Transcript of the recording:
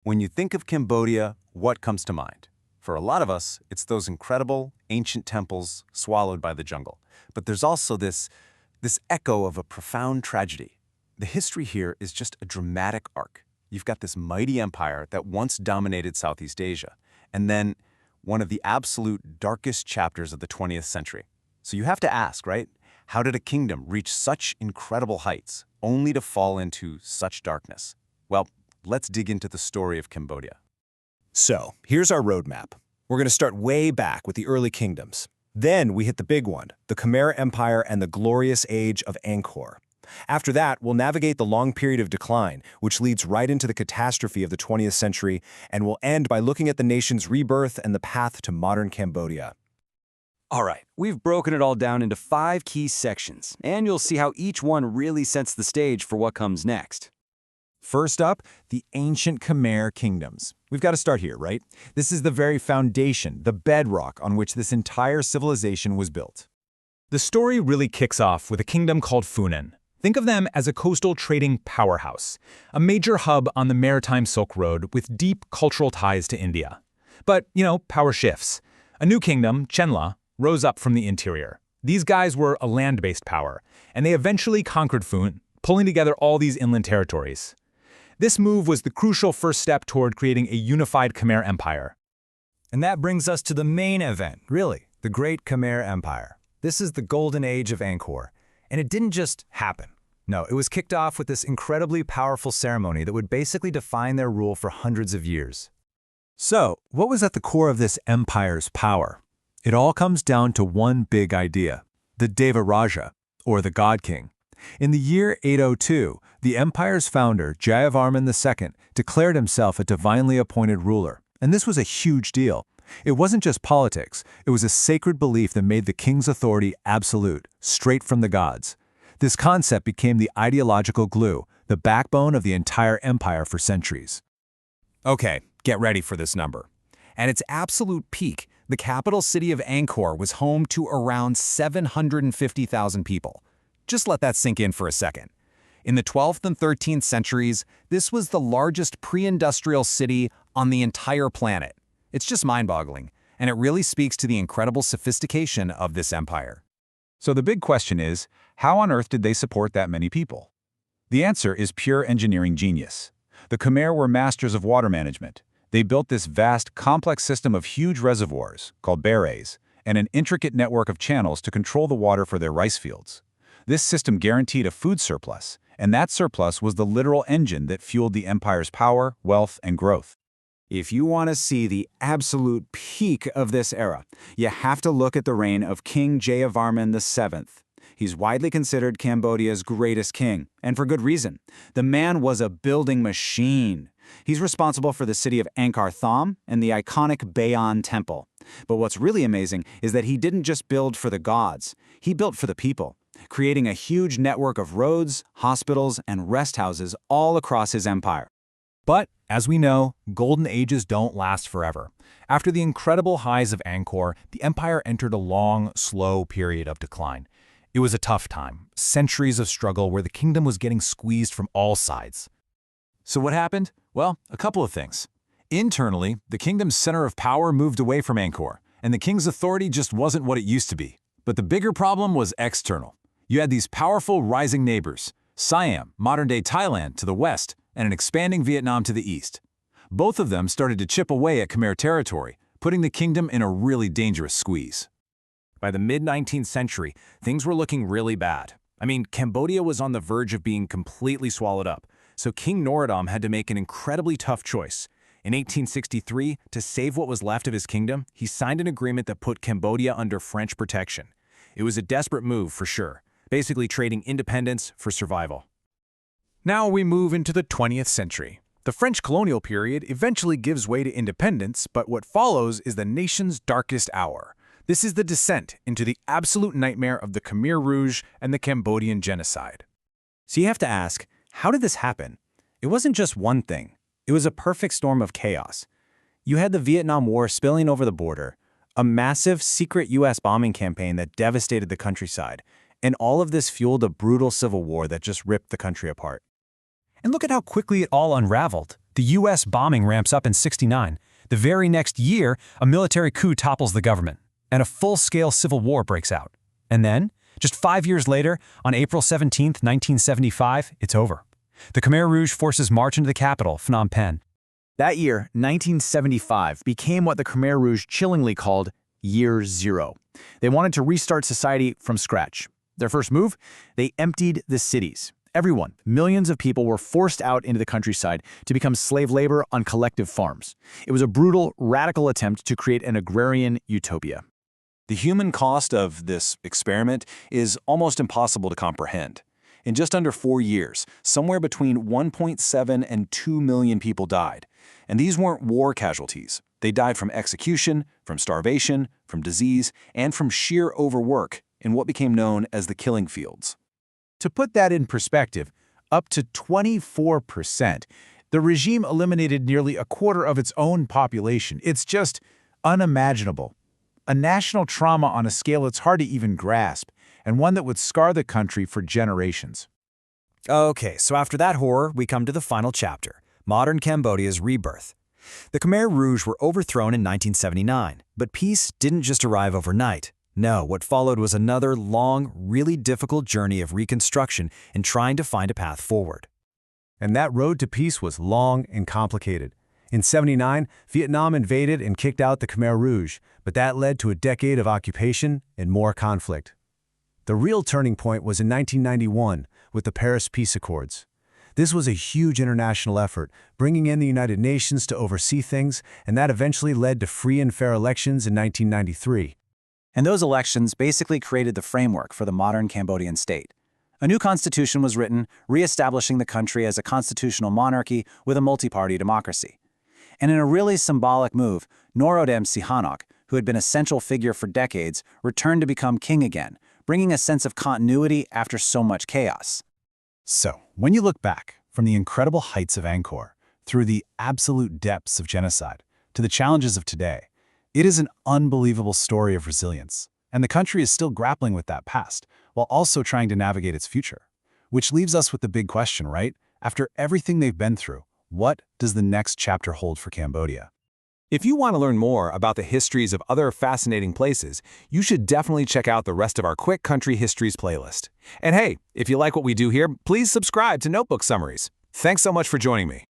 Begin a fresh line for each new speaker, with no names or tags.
When you think of Cambodia, what comes to mind? For a lot of us, it's those incredible, ancient temples swallowed by the jungle. But there's also this echo of a profound tragedy. The history here is just a dramatic arc. You've got this mighty empire that once dominated Southeast Asia, and then one of the absolute darkest chapters of the 20th century. So you have to ask, right? How did a kingdom reach such incredible heights, only to fall into such darkness? Well, let's dig into the story of Cambodia.
So, here's our roadmap. We're going to start way back with the early kingdoms. Then we hit the big one, the Khmer Empire and the glorious age of Angkor. After that, we'll navigate the long period of decline, which leads right into the catastrophe of the 20th century, and we'll end by looking at the nation's rebirth and the path to modern Cambodia.
All right, we've broken it all down into 5 key sections, and you'll see how each one really sets the stage for what comes next.
First up, the ancient Khmer kingdoms. We've got to start here, right? This is the very foundation, the bedrock on which this entire civilization was built.
The story really kicks off with a kingdom called Funan. Think of them as a coastal trading powerhouse, a major hub on the maritime Silk Road with deep cultural ties to India. But, power shifts. A new kingdom, Chenla, rose up from the interior. These guys were a land-based power, and they eventually conquered Funan, pulling together all these inland territories. This move was the crucial first step toward creating a unified Khmer Empire.
And that brings us to the main event, really, the Great Khmer Empire. This is the golden age of Angkor. And it didn't just happen. No, it was kicked off with this incredibly powerful ceremony that would basically define their rule for hundreds of years. So, what was at the core of this empire's power? It all comes down to one big idea, the Deva Raja, or the God King. In the year 802, the empire's founder, Jayavarman II, declared himself a divinely appointed ruler. And this was a huge deal. It wasn't just politics, it was a sacred belief that made the king's authority absolute, straight from the gods. This concept became the ideological glue, the backbone of the entire empire for centuries.
Okay, get ready for this number. At its absolute peak, the capital city of Angkor was home to around 750,000 people. Just let that sink in for a second. In the 12th and 13th centuries, this was the largest pre-industrial city on the entire planet. It's just mind-boggling, and it really speaks to the incredible sophistication of this empire.
So the big question is, how on earth did they support that many people? The answer is pure engineering genius. The Khmer were masters of water management. They built this vast, complex system of huge reservoirs, called beres, and an intricate network of channels to control the water for their rice fields. This system guaranteed a food surplus, and that surplus was the literal engine that fueled the empire's power, wealth, and growth.
If you want to see the absolute peak of this era, you have to look at the reign of King Jayavarman VII. He's widely considered Cambodia's greatest king, and for good reason. The man was a building machine. He's responsible for the city of Angkor Thom and the iconic Bayon Temple. But what's really amazing is that he didn't just build for the gods, he built for the people, creating a huge network of roads, hospitals, and rest houses all across his empire.
But, as we know, golden ages don't last forever. After the incredible highs of Angkor, the empire entered a long, slow period of decline. It was a tough time, centuries of struggle where the kingdom was getting squeezed from all sides. So what happened? Well, a couple of things. Internally, the kingdom's center of power moved away from Angkor, and the king's authority just wasn't what it used to be. But the bigger problem was external. You had these powerful rising neighbors, Siam, modern-day Thailand, to the west, and an expanding Vietnam to the east. Both of them started to chip away at Khmer territory, putting the kingdom in a really dangerous squeeze. By the mid-19th century, things were looking really bad. Cambodia was on the verge of being completely swallowed up, so King Norodom had to make an incredibly tough choice. In 1863, to save what was left of his kingdom, he signed an agreement that put Cambodia under French protection. It was a desperate move for sure, basically trading independence for survival. Now we move into the 20th century. The French colonial period eventually gives way to independence, but what follows is the nation's darkest hour. This is the descent into the absolute nightmare of the Khmer Rouge and the Cambodian genocide.
So you have to ask, how did this happen? It wasn't just one thing. It was a perfect storm of chaos. You had the Vietnam War spilling over the border, a massive secret U.S. bombing campaign that devastated the countryside, and all of this fueled a brutal civil war that just ripped the country apart.
And look at how quickly it all unraveled.
The U.S. bombing ramps up in '69. The very next year, a military coup topples the government, and a full-scale civil war breaks out. And then, just 5 years later, on April 17, 1975, it's over. The Khmer Rouge forces march into the capital, Phnom Penh.
That year, 1975, became what the Khmer Rouge chillingly called Year Zero. They wanted to restart society from scratch. Their first move? They emptied the cities. Everyone, millions of people, were forced out into the countryside to become slave labor on collective farms. It was a brutal, radical attempt to create an agrarian utopia.
The human cost of this experiment is almost impossible to comprehend. In just under 4 years, somewhere between 1.7 and 2 million people died. And these weren't war casualties. They died from execution, from starvation, from disease, and from sheer overwork in what became known as the killing fields.
To put that in perspective, up to 24%, the regime eliminated nearly a quarter of its own population. It's just unimaginable. A national trauma on a scale it's hard to even grasp, and one that would scar the country for generations.
Okay, so after that horror, we come to the final chapter, modern Cambodia's rebirth. The Khmer Rouge were overthrown in 1979, but peace didn't just arrive overnight. No, what followed was another long, really difficult journey of reconstruction and trying to find a path forward.
And that road to peace was long and complicated. In '79, Vietnam invaded and kicked out the Khmer Rouge, but that led to a decade of occupation and more conflict. The real turning point was in 1991 with the Paris Peace Accords. This was a huge international effort, bringing in the United Nations to oversee things, and that eventually led to free and fair elections in 1993.
And those elections basically created the framework for the modern Cambodian state. A new constitution was written, re-establishing the country as a constitutional monarchy with a multi-party democracy. And in a really symbolic move, Norodom Sihanouk, who had been a central figure for decades, returned to become king again, bringing a sense of continuity after so much chaos.
So, when you look back from the incredible heights of Angkor, through the absolute depths of genocide, to the challenges of today, it is an unbelievable story of resilience. And the country is still grappling with that past, while also trying to navigate its future. Which leaves us with the big question, right? After everything they've been through, what does the next chapter hold for Cambodia?
If you want to learn more about the histories of other fascinating places, you should definitely check out the rest of our Quick Country Histories playlist. And hey, if you like what we do here, please subscribe to Notebook Summaries. Thanks so much for joining me.